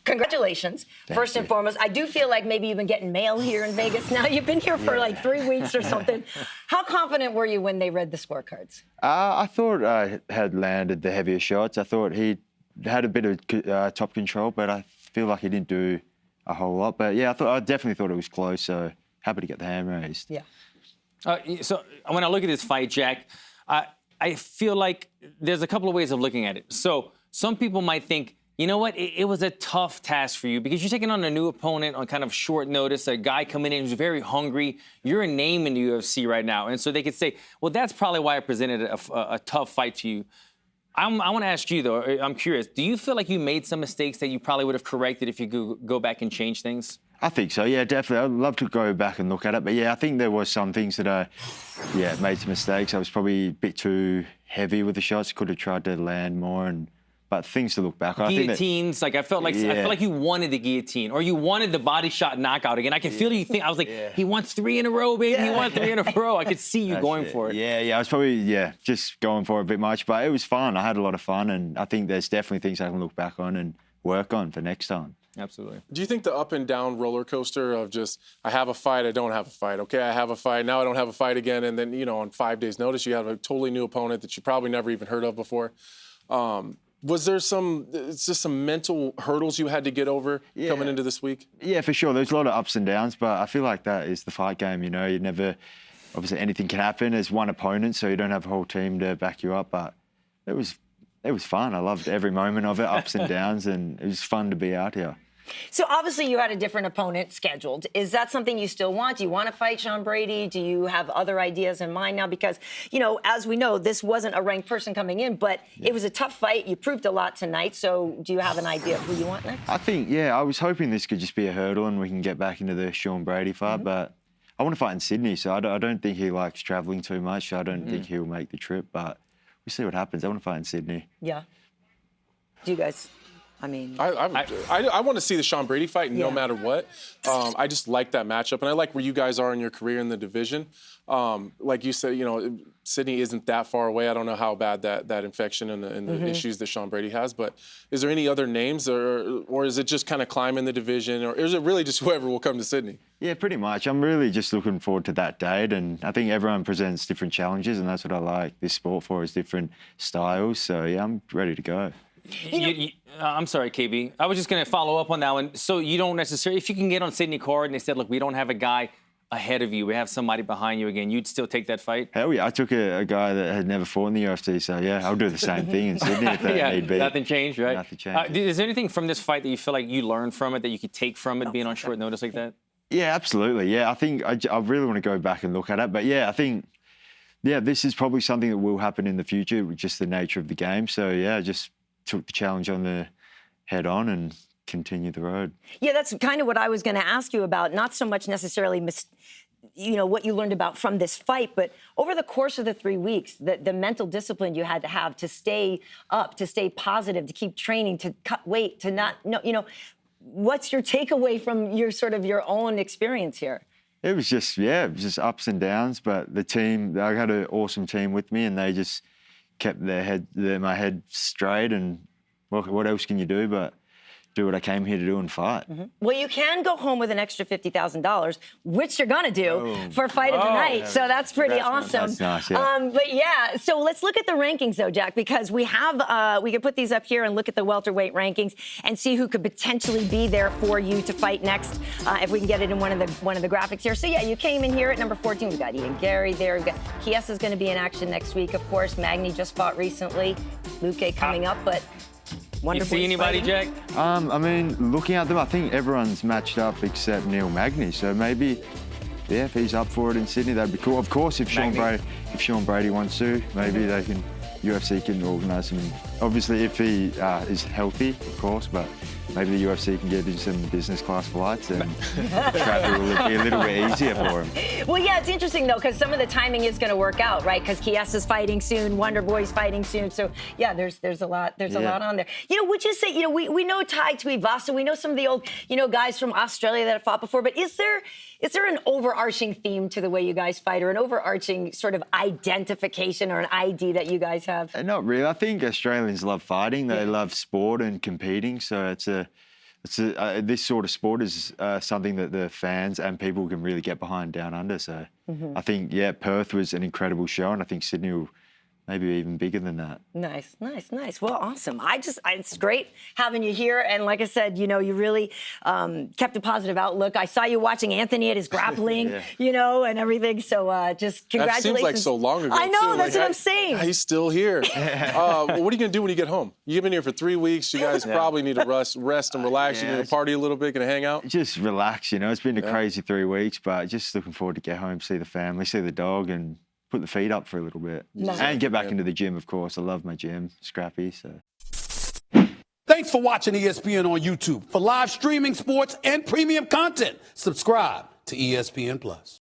congratulations, first and foremost. I do feel like maybe you've been getting mail here in Vegas now. You've been here for like 3 weeks or something. How confident were you when they read the scorecards? I thought I had landed the heavier shots. I thought he had a bit of top control, but I feel like he didn't do a whole lot. But yeah, I definitely thought it was close, so happy to get the hand raised. Yeah. So when I look at this fight, Jack, I feel like there's a couple of ways of looking at it. So some people might think, you know what, it was a tough task for you because you're taking on a new opponent on kind of short notice, a guy coming in who's very hungry. You're a name in the UFC right now. And so they could say, well, that's probably why I presented a tough fight to you. I want to ask you, though, I'm curious, do you feel like you made some mistakes that you probably would have corrected if you could go back and change things? I think so, yeah, definitely. I'd love to go back and look at it. But, yeah, I think there was some things that I, made some mistakes. I was probably a bit too heavy with the shots. Could have tried to land more, but things to look back. Guillotines, I felt like you wanted the guillotine or you wanted the body shot knockout again. I could feel you think, I was like, he wants 3 in a row, baby. He wants 3 in a row. I could see you going for it. Yeah, I was probably, just going for it a bit much. But it was fun. I had a lot of fun. And I think there's definitely things I can look back on and work on for next time. Absolutely. Do you think the up and down roller coaster of just, I have a fight, I don't have a fight. Okay, I have a fight, now I don't have a fight again. And then, on 5 days' notice, you have a totally new opponent that you probably never even heard of before. Was there some mental hurdles you had to get over coming into this week? Yeah, for sure. There's a lot of ups and downs, but I feel like that is the fight game, you never, obviously anything can happen. There's one opponent, so you don't have a whole team to back you up, but it was fun. I loved every moment of it, ups and downs, and it was fun to be out here. So obviously you had a different opponent scheduled. Is that something you still want? Do you want to fight Sean Brady? Do you have other ideas in mind now? Because, as we know, this wasn't a ranked person coming in, but it was a tough fight. You proved a lot tonight. So do you have an idea of who you want next? I think, I was hoping this could just be a hurdle and we can get back into the Sean Brady fight, but I want to fight in Sydney, so I don't think he likes travelling too much. I don't think he'll make the trip, but we'll see what happens. I want to fight in Sydney. Yeah. Do you guys... I want to see the Sean Brady fight no matter what. I just like that matchup, and I like where you guys are in your career in the division. Like you said, Sydney isn't that far away. I don't know how bad that infection and the issues that Sean Brady has, but is there any other names, or is it just kind of climbing the division, or is it really just whoever will come to Sydney? Yeah, pretty much. I'm really just looking forward to that date, and I think everyone presents different challenges, and that's what I like this sport for, is different styles. So, I'm ready to go. I'm sorry, KB. I was just going to follow up on that one. So you don't necessarily, if you can get on Sydney card and they said, look, we don't have a guy ahead of you, we have somebody behind you again, you'd still take that fight? Hell yeah. I took a guy that had never fought in the UFC, so I'll do the same thing in Sydney if that need be. Nothing changed, right? Nothing changed. Is there anything from this fight that you feel like you learned from it, that you could take from it being on short notice like that? Yeah, absolutely. Yeah, I think I really want to go back and look at it. But I think, this is probably something that will happen in the future with just the nature of the game. So, I just took the challenge on the head on and continue the road. Yeah, that's kind of what I was going to ask you about. Not so much necessarily, what you learned about from this fight, but over the course of the 3 weeks, the mental discipline you had to have to stay up, to stay positive, to keep training, to cut weight, to not, what's your takeaway from your own experience here? It was just ups and downs, but the team, I had an awesome team with me, and they just kept my head straight, and what else can you do but do what I came here to do and fight. Well, you can go home with an extra $50,000, which you're going to do for Fight of the Night. So that's pretty awesome. That's nice, But so let's look at the rankings, though, Jack, because we could put these up here and look at the welterweight rankings and see who could potentially be there for you to fight next, if we can get it in one of the graphics here. So, you came in here at number 14. We've got Ian Gary there. We've got Kiesa's going to be in action next week, of course. Magny just fought recently. Luque coming up, but... You see anybody, Jack? Looking at them, I think everyone's matched up except Neil Magny. So maybe, if he's up for it in Sydney, that'd be cool. Of course, if Sean Brady wants to, maybe UFC can organise him. Obviously, if he is healthy, of course, but maybe the UFC can get him some business class flights and travel will be a little bit easier for him. Well, it's interesting, though, because some of the timing is going to work out, right? Because Kiesa's fighting soon, Wonder Boy's fighting soon. So, there's a lot on there. Would you say, we know Tai Tuivasa, we know some of the old, guys from Australia that have fought before, but is there an overarching theme to the way you guys fight, or an overarching sort of identification or an ID that you guys have? Not really. I think Australians love fighting. They love sport and competing. So it's this sort of sport is something that the fans and people can really get behind down under. So I think, Perth was an incredible show, and I think Sydney will maybe even bigger than that. Nice. Well, awesome. It's great having you here. And like I said, you really kept a positive outlook. I saw you watching Anthony at his grappling, and everything. So just congratulations. That seems like so long ago. I know, too. that's what I'm saying. He's still here. What are you going to do when you get home? You've been here for 3 weeks. You guys probably need to rest and relax. You're going to party a little bit, going to hang out? Just relax, It's been a crazy 3 weeks, but just looking forward to get home, see the family, see the dog, and put the feet up for a little bit. Nice. And get back into the gym, of course. I love my gym, scrappy, so. Thanks for watching ESPN on YouTube. For live streaming, sports, and premium content, subscribe to ESPN+.